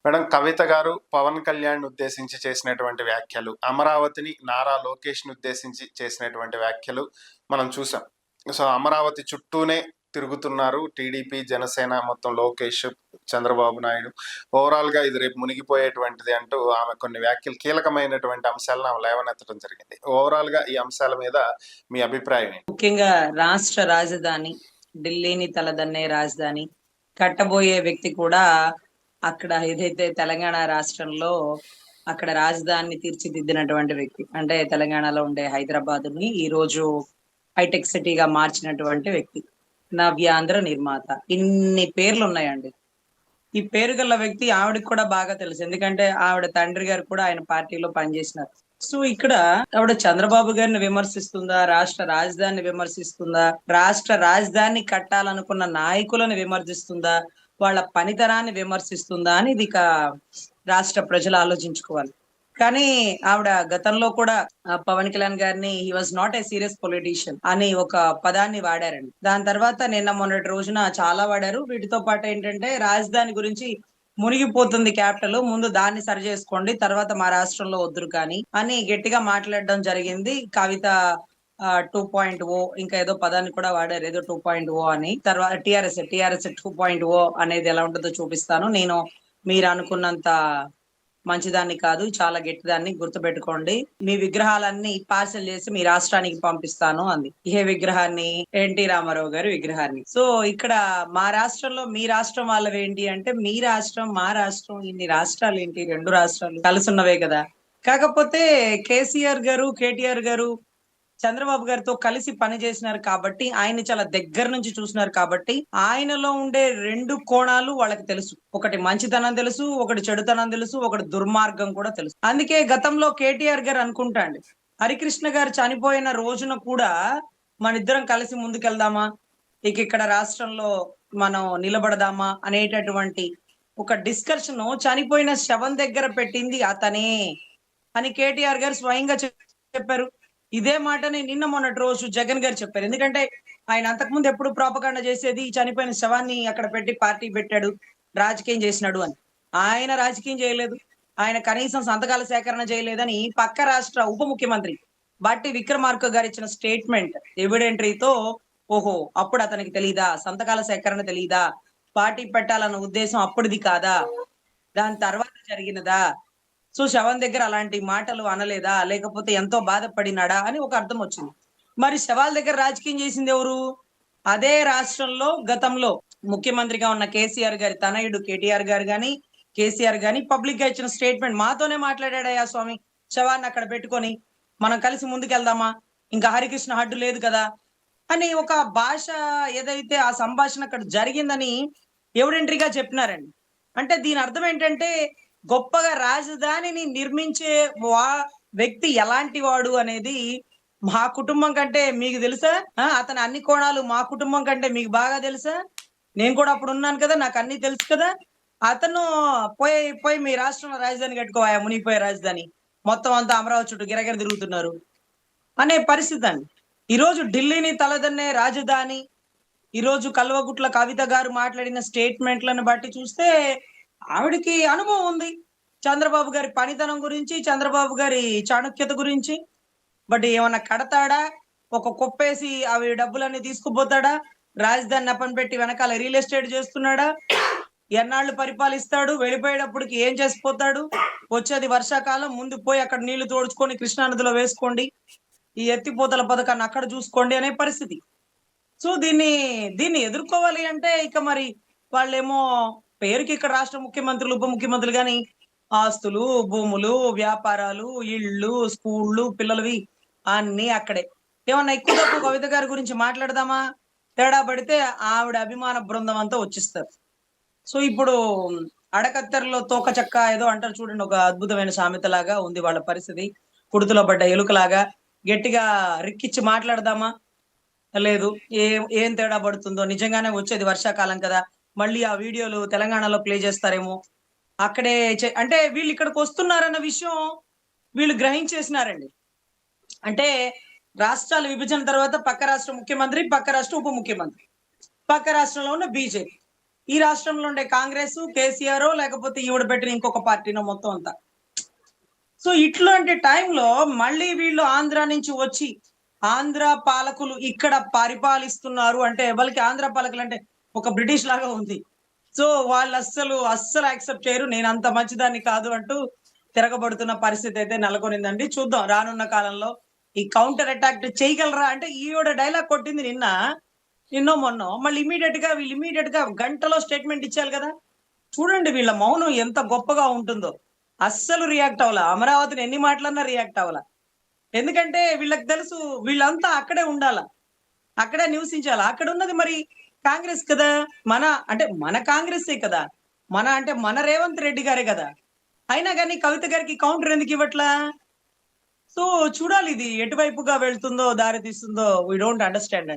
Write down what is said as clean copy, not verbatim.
Madam కవిత గారు పవన్ కళ్యాణ్ ఉద్దేశించి చేసినటువంటి వ్యాఖ్యలు, అమరావతిని నారా లోకేష్‌ని ఉద్దేశించి చేసినటువంటి వ్యాఖ్యలు మనం చూసాం. సో, అమరావతి చుట్టూనే తిరుగుతున్నారు టీడీపీ, జనసేన మొత్తం లోకేష్, చంద్రబాబు నాయుడు. ఓవరాల్‌గా ఇది రేపు మునిగిపోయేటువంటిది అంటూ ఆమె కొన్ని వ్యాఖ్యలు కీలకమైనటువంటి అంశాలను ఆమె లేవనెత్తడం జరిగింది. ఓవరాల్‌గా ఈ అంశాల మీద మీ అభిప్రాయం ఏంటి? ముఖ్యంగా రాష్ట్ర రాజధాని ఢిల్లీని తలదన్నే రాజధాని కట్టబోయే వ్యక్తి కూడా అక్కడ ఏదైతే తెలంగాణ రాష్ట్రంలో అక్కడ రాజధానిని తీర్చిదిద్దినటువంటి వ్యక్తి, అంటే తెలంగాణలో ఉండే హైదరాబాద్ని ఈ రోజు హైటెక్ సిటీగా మార్చినటువంటి వ్యక్తి, నవ్యాంధ్ర నిర్మాత. ఇన్ని పేర్లు ఉన్నాయండి. ఈ పేరు గల వ్యక్తి ఆవిడకి కూడా బాగా తెలుసు, ఎందుకంటే ఆవిడ తండ్రి గారు కూడా ఆయన పార్టీలో పనిచేసినారు. సో ఇక్కడ ఆవిడ చంద్రబాబు గారిని విమర్శిస్తుందా, రాష్ట్ర రాజధానిని విమర్శిస్తుందా, రాష్ట్ర రాజధాని కట్టాలనుకున్న నాయకులను విమర్శిస్తుందా, వాళ్ళ పనితనాన్ని విమర్శిస్తుందా అని ఇది ఇక రాష్ట్ర ప్రజలు ఆలోచించుకోవాలి. కానీ ఆవిడ గతంలో కూడా పవన్ కళ్యాణ్ గారిని he was not a serious politician అని ఒక పదాన్ని వాడారండి. దాని తర్వాత నిన్న మొన్నటి రోజున చాలా వాడారు. వీటితో పాటు ఏంటంటే రాజధాని గురించి మునిగిపోతుంది క్యాపిటల్, ముందు దాన్ని సరి చేసుకోండి, తర్వాత మా రాష్ట్రంలో వద్దురు కానీ అని గట్టిగా మాట్లాడడం జరిగింది. కవిత 2.0 ఇంకా ఏదో పదాన్ని కూడా వాడారు, ఏదో 2.0 అని. తర్వాత టిఆర్ఎస్ 2.0 అనేది ఎలా ఉంటుందో చూపిస్తాను, నేను మీరు అనుకున్నంత మంచిదాన్ని కాదు, చాలా గట్టిదాన్ని, గుర్తుపెట్టుకోండి, మీ విగ్రహాలన్నీ పార్సల్ చేసి మీ రాష్ట్రానికి పంపిస్తాను అంది. ఏ విగ్రహాన్ని? ఎన్టీ రామారావు గారి విగ్రహాన్ని. సో ఇక్కడ మా రాష్ట్రంలో మీ రాష్ట్రం వాళ్ళవి ఏంటి అంటే, మీ రాష్ట్రం మా రాష్ట్రం, ఇన్ని రాష్ట్రాలు ఏంటి, రెండు రాష్ట్రాలు కలిసి ఉన్నవే కదా. కాకపోతే కేసీఆర్ గారు, కేటీఆర్ గారు చంద్రబాబు గారితో కలిసి పనిచేసినారు కాబట్టి, ఆయన్ని చాలా దగ్గర నుంచి చూసినారు కాబట్టి ఆయనలో ఉండే రెండు కోణాలు వాళ్ళకి తెలుసు. ఒకటి మంచితనం తెలుసు, ఒకటి చెడుతనం తెలుసు, ఒకటి దుర్మార్గం కూడా తెలుసు. అందుకే గతంలో కేటీఆర్ గారు అనుకుంటాండి, హరికృష్ణ గారు చనిపోయిన రోజున కూడా మన ఇద్దరం కలిసి ముందుకెళ్దామా, ఇక ఇక్కడ రాష్ట్రంలో మనం నిలబడదామా అనేటటువంటి ఒక డిస్కషన్ చనిపోయిన శవం దగ్గర పెట్టింది అతనే అని కేటీఆర్ గారు స్వయంగా చెప్పారు. ఇదే మాటని నిన్న మొన్నటి రోజు జగన్ గారు చెప్పారు. ఎందుకంటే ఆయన అంతకుముందు ఎప్పుడు ప్రాపకాండ చేసేది చనిపోయిన శవాన్ని అక్కడ పెట్టి పార్టీ పెట్టాడు, రాజకీయం చేసినాడు అని. ఆయన రాజకీయం చేయలేదు, ఆయన కనీసం సంతకాల సేకరణ చేయలేదని పక్క రాష్ట్ర ఉప ముఖ్యమంత్రి బట్టి విక్రమార్క గారు ఇచ్చిన స్టేట్మెంట్ ఎవిడెంటరీతో, ఓహో అప్పుడు అతనికి తెలీదా, సంతకాల సేకరణ తెలీదా, పార్టీ పెట్టాలన్న ఉద్దేశం అప్పుడుది కాదా, దాని తర్వాత జరిగినదా, సో శవం దగ్గర అలాంటి మాటలు అనలేదా, లేకపోతే ఎంతో బాధపడినాడా అని ఒక అర్థం వచ్చింది. మరి శవాల దగ్గర రాజకీయం చేసింది ఎవరు? అదే రాష్ట్రంలో గతంలో ముఖ్యమంత్రిగా ఉన్న కేసీఆర్ గారి తనయుడు కేటీఆర్ గారు గాని, కేసీఆర్ గాని పబ్లిక్ గా ఇచ్చిన స్టేట్మెంట్, మాతోనే మాట్లాడాడయ్యా స్వామి, శవాన్ని అక్కడ పెట్టుకొని మనం కలిసి ముందుకెళ్దామా, ఇంకా హరికృష్ణ హడ్డు లేదు కదా అని ఒక భాష, ఏదైతే ఆ సంభాషణ అక్కడ జరిగిందని ఎవిడెంటరీగా చెప్పినారండి. అంటే దీని అర్థం ఏంటంటే, గొప్పగా రాజధానిని నిర్మించే వ్యక్తి ఎలాంటి వాడు అనేది మా కుటుంబం కంటే మీకు తెలుసా? అతని అన్ని కోణాలు మా కుటుంబం కంటే మీకు బాగా తెలుసా? నేను కూడా అప్పుడు ఉన్నాను కదా, నాకు అన్ని తెలుసు కదా. అతను పోయి పోయి మీ రాష్ట్రంలో రాజధాని కట్టుకోవా, మునిగిపోయే రాజధాని, మొత్తం అంతా అమరావతి చుట్టూ గిరగిర తిరుగుతున్నారు అనే పరిస్థితి అండి. ఈరోజు ఢిల్లీని తలదన్నే రాజధాని, ఈరోజు కల్వగుట్ల కవిత గారు మాట్లాడిన స్టేట్మెంట్లను బట్టి చూస్తే ఆవిడకి అనుభవం ఉంది చంద్రబాబు గారి పనితనం గురించి, చంద్రబాబు గారి చాణక్యత గురించి. బట్ ఏమన్నా కడతాడా, ఒక కుప్పేసి అవి డబ్బులన్నీ తీసుకుపోతాడా, రాజధాని నప్పని పెట్టి వెనకాల రియల్ ఎస్టేట్ చేస్తున్నాడా, ఎన్నాళ్ళు పరిపాలిస్తాడు, వెళ్ళిపోయేటప్పటికి ఏం చేసిపోతాడు, వచ్చేది వర్షాకాలం, ముందు పోయి అక్కడ నీళ్లు తోడుచుకొని కృష్ణానదిలో వేసుకోండి, ఈ ఎత్తిపోతల పథకాన్ని అక్కడ చూసుకోండి అనే పరిస్థితి. సో దీన్ని ఎదుర్కోవాలి అంటే ఇక మరి వాళ్ళేమో పేరుకి ఇక్కడ రాష్ట్ర ముఖ్యమంత్రులు ఉప ముఖ్యమంత్రులు గాని ఆస్తులు, భూములు, వ్యాపారాలు, ఇళ్ళు, స్కూళ్ళు, పిల్లలవి అన్ని అక్కడే. ఏమన్నా ఎక్కువ తక్కువ కవిత గారి గురించి మాట్లాడదామా, తేడా పడితే ఆవిడ అభిమాన బృందం అంతా వచ్చిస్తారు. సో ఇప్పుడు అడకత్తెరలో తోక చెక్క ఏదో అంటారు చూడండి, ఒక అద్భుతమైన సామెతలాగా ఉంది వాళ్ళ పరిస్థితి. కుడుతులో పడ్డ ఎలుకలాగా గట్టిగా రిక్కిచ్చి మాట్లాడదామా, లేదు. ఏం తేడా పడుతుందో, నిజంగానే వచ్చేది వర్షాకాలం కదా, మళ్ళీ ఆ వీడియోలు తెలంగాణలో ప్లే చేస్తారేమో, అక్కడే అంటే వీళ్ళు ఇక్కడికి వస్తున్నారన్న విషయం వీళ్ళు గ్రహించేసినారండి. అంటే రాష్ట్రాల విభజన తర్వాత పక్క రాష్ట్ర ముఖ్యమంత్రి, పక్క రాష్ట్ర ఉప ముఖ్యమంత్రి, పక్క రాష్ట్రంలో ఉన్న బీజేపీ, ఈ రాష్ట్రంలో ఉండే కాంగ్రెస్, కేసీఆర్ లేకపోతే ఈవిడ పెట్టిన ఇంకొక పార్టీనో మొత్తం అంతా. సో ఇట్లాంటి టైంలో మళ్ళీ వీళ్ళు ఆంధ్ర నుంచి వచ్చి ఆంధ్ర పాలకులు ఇక్కడ పరిపాలిస్తున్నారు అంటే ఎవరికి ఆంధ్ర పాలకులు అంటే ఒక బ్రిటిష్ లాగా ఉంది. సో వాళ్ళు అస్సలు యాక్సెప్ట్ చేయరు. నేను అంత మంచిదాన్ని కాదు అంటూ తిరగబడుతున్న పరిస్థితి అయితే నెలకొనిందండి. చూద్దాం రానున్న కాలంలో ఈ కౌంటర్ అటాక్ చేయగలరా అంటే ఈవిడ డైలాగ్ కొట్టింది నిన్నో మొన్నో మళ్ళీ వీళ్ళు ఇమీడియట్ గా గంటలో స్టేట్మెంట్ ఇచ్చారు కదా. చూడండి వీళ్ళ మౌనం ఎంత గొప్పగా ఉంటుందో. అస్సలు రియాక్ట్ అవ్వాల, అమరావతిని ఎన్ని మాటలన్నా రియాక్ట్ అవ్వాల. ఎందుకంటే వీళ్ళకి తెలుసు వీళ్ళంతా అక్కడే ఉండాల, అక్కడే నివసించాల. అక్కడ ఉన్నది మరి కాంగ్రెస్ కదా, మన కాంగ్రెసే కదా, మన రేవంత్ రెడ్డి గారే కదా. అయినా కానీ కవిత గారికి కౌంటర్ ఎందుకు ఇవ్వట్లా? సో చూడాలి ఇది ఎటువైపుగా వెళ్తుందో దారి తీస్తుందో. వీ డోంట్ అండర్స్టాండ్ అండి.